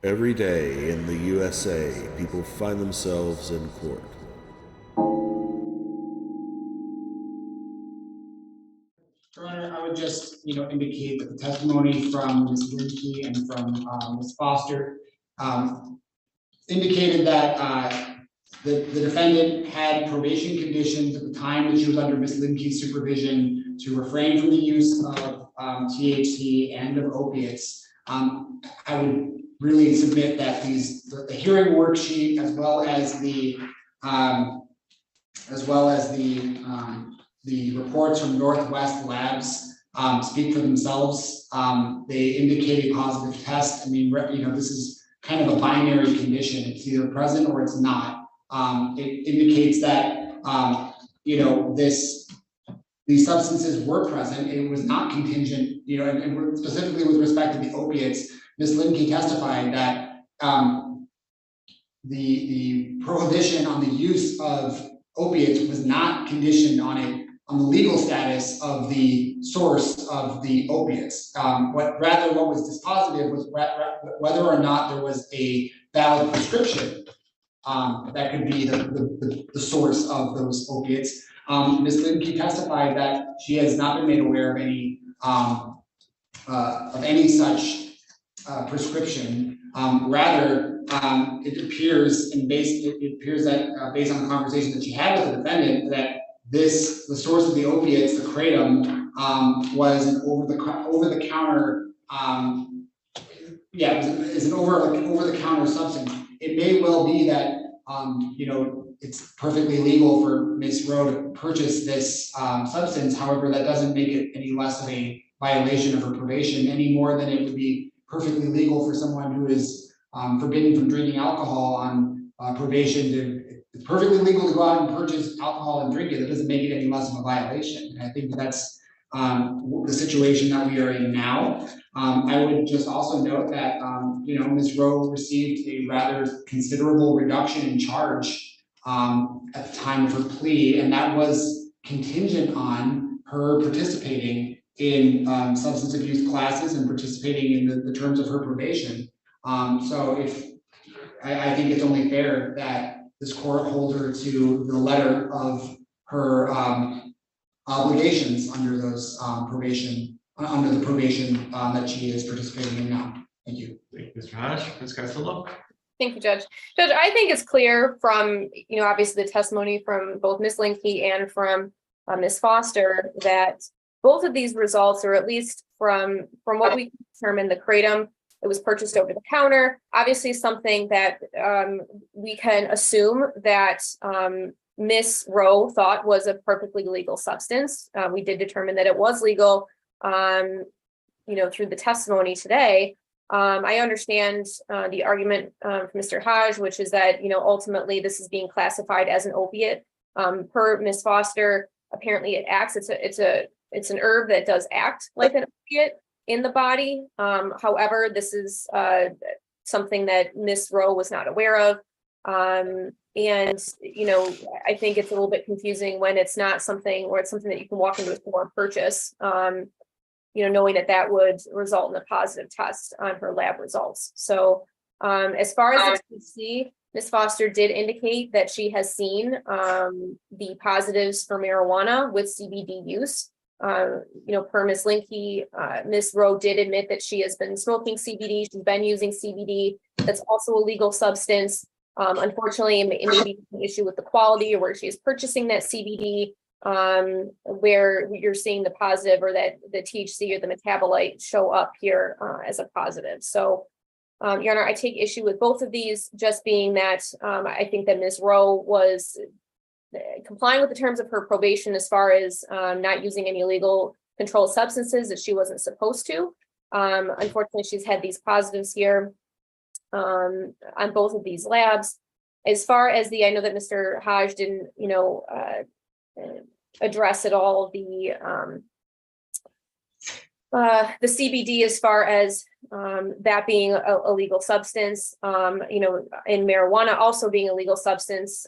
Every day in the USA, people find themselves in court. Your Honor, I would just, indicate that the testimony from Ms. Wolfie and from Ms. Foster indicated that the defendant had probation conditions at the time that she was under Ms. Limke's supervision to refrain from the use of THC and of opiates. I would really submit that the hearing worksheet as well as the reports from Northwest Labs speak for themselves. They indicate a positive test. I mean, this is kind of a binary condition. It's either present or it's not. It indicates that these substances were present. It was not contingent. And specifically with respect to the opiates, Ms. Limke testified that the prohibition on the use of opiates was not conditioned on the legal status of the source of the opiates. What was dispositive was whether or not there was a valid prescription that could be the source of those opiates. Ms. Limke testified that she has not been made aware of any such prescription. Rather, it appears that based on the conversation that she had with the defendant, that the source of the opiates, the kratom, was an over-the-counter over-the-counter substance. It may well be that it's perfectly legal for Ms. Rowe to purchase this substance. However, that doesn't make it any less of a violation of her probation, any more than it would be perfectly legal for someone who is forbidden from drinking alcohol on probation. It's perfectly legal to go out and purchase alcohol and drink it. That doesn't make it any less of a violation. And I think that's the situation that we are in now. I would just also note that Ms. Rowe received a rather considerable reduction in charge at the time of her plea, and that was contingent on her participating in substance abuse classes and participating in the terms of her probation. So I think it's only fair that this court hold her to the letter of her obligations under those under the probation that she is participating in now. Thank you. Thank you, Mr. Hodge. Ms. Costello. Thank you, Judge. Judge, I think it's clear from, obviously the testimony from both Ms. Limke and from Ms. Foster that both of these results, or at least from what we determined, the kratom, it was purchased over the counter, obviously something that we can assume that Ms. Rowe thought was a perfectly legal substance. We did determine that it was legal, through the testimony today. I understand the argument from Mr. Hodge, which is that, ultimately this is being classified as an opiate. Per Ms. Foster, apparently it acts, it's an herb that does act like an opiate in the body. However, this is something that Ms. Rowe was not aware of. And, I think it's a little bit confusing when it's not something, or it's something that you can walk into a store and purchase, knowing that would result in a positive test on her lab results. So as far as the THC, Ms. Foster did indicate that she has seen the positives for marijuana with CBD use. Per Ms. Limke, Ms. Rowe did admit that she has been smoking CBD. She's been using CBD. That's also a legal substance. Unfortunately, it may be an issue with the quality or where she is purchasing that CBD, where you're seeing the positive, or that the THC or the metabolite show up here as a positive. So, Your Honor, I take issue with both of these, just being that I think that Ms. Rowe was complying with the terms of her probation as far as not using any illegal controlled substances that she wasn't supposed to. Unfortunately, she's had these positives here on both of these labs. As far as I know that Mr. Hodge didn't, address at all the CBD as far as that being a legal substance, in marijuana also being a legal substance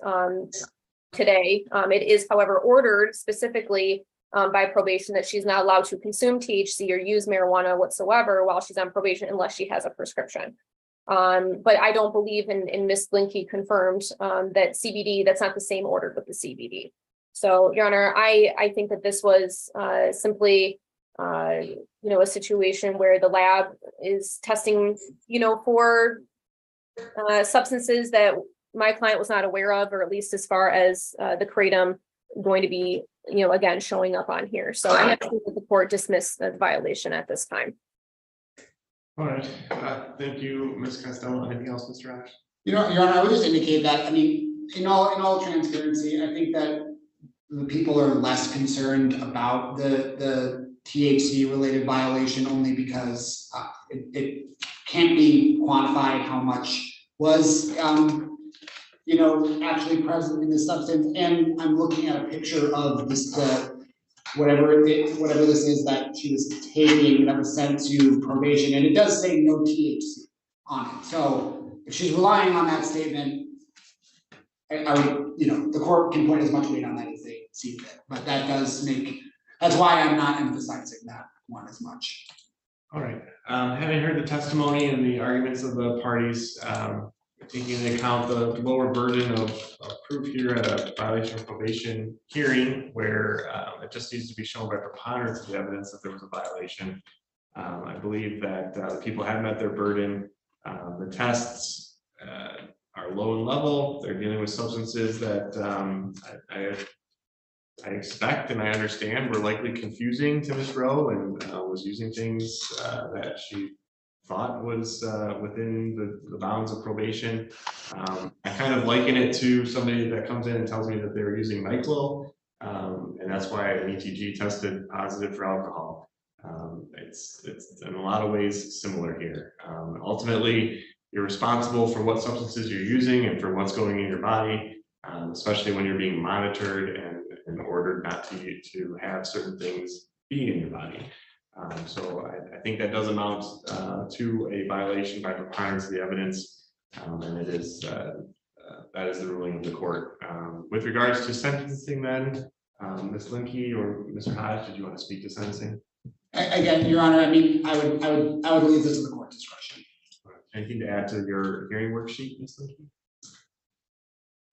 today. It is, however, ordered specifically by probation that she's not allowed to consume THC or use marijuana whatsoever while she's on probation unless she has a prescription. But I don't believe in Ms. Blinky confirmed that CBD, that's not the same ordered with the CBD. So, Your Honor, I think that this was simply, a situation where the lab is testing, for substances that my client was not aware of, or at least as far as the kratom going to be, again, showing up on here. So I have to think that the court dismissed the violation at this time. All right, thank you, Ms. Costello. Anything else, Mr. Ash? Your Honor, I would just indicate that, I mean, in all transparency, I think that the people are less concerned about the THC related violation only because it can't be quantified how much was actually present in the substance. And I'm looking at a picture of this whatever this is that she was taking that was sent to probation, and it does say no THC on it. So if she's relying on that statement, I would, the court can put as much weight on that as they see fit, but that's why I'm not emphasizing that one as much. All right, having heard the testimony and the arguments of the parties, taking into account the lower burden of proof here at a violation of probation hearing, where it just needs to be shown by preponderance of the evidence that there was a violation. I believe that the people have met their burden. The tests are low in level. They're dealing with substances that I expect and I understand were likely confusing to Ms. Rowe, and was using things that she thought was within the bounds of probation. I kind of liken it to somebody that comes in and tells me that they were using NyQuil, and that's why an ETG tested positive for alcohol. It's in a lot of ways similar here. Ultimately, you're responsible for what substances you're using and for what's going in your body, especially when you're being monitored and ordered not to have certain things be in your body. So I think that does amount to a violation by preponderance of the evidence, and it is that is the ruling of the court. With regards to sentencing, then, Ms. Linke or Mr. Hodge, did you want to speak to sentencing? Again, Your Honor, I mean, I would leave this to the court discretion. Anything to add to your hearing worksheet, Ms. Linke?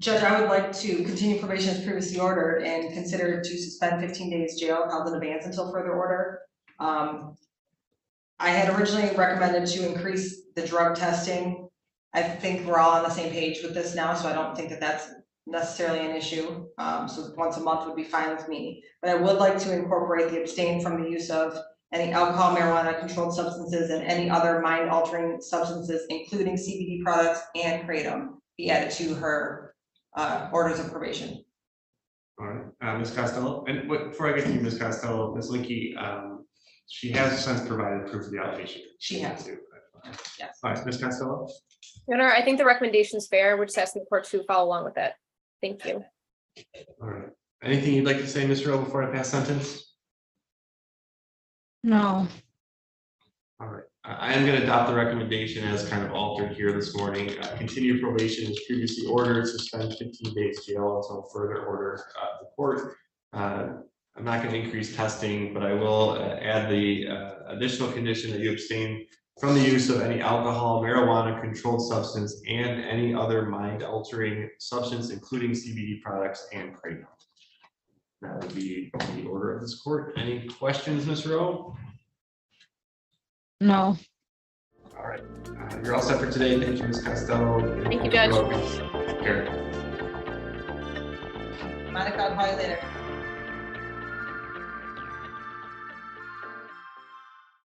Judge, I would like to continue probation as previously ordered and consider to suspend 15 days jail held in abeyance until further order. I had originally recommended to increase the drug testing. I think we're all on the same page with this now, so I don't think that that's necessarily an issue. So once a month would be fine with me. But I would like to incorporate the abstain from the use of any alcohol, marijuana, controlled substances, and any other mind-altering substances, including CBD products and kratom, be added to her orders of probation. All right, Ms. Costello, and before I get to you, Ms. Costello, Ms. Linke, she has since provided proof of the allegation. She has. Yes. All right, Ms. Costello. Your Honor, I think the recommendation is fair. We're just asking the court to follow along with that. Thank you. All right. Anything you'd like to say, Ms. Rowe, before I pass sentence? No. All right. I am going to adopt the recommendation as kind of altered here this morning. Continue probation as previously ordered, suspend 15 days jail until further order of the court. I'm not going to increase testing, but I will add the additional condition that you abstain from the use of any alcohol, marijuana, controlled substance, and any other mind-altering substance, including CBD products and kratom. That would be the order of this court. Any questions, Ms. Rowe? No. All right. You're all set for today. Thank you, Ms. Costello. Thank you, Judge. Take care. Monica, I'll call you later.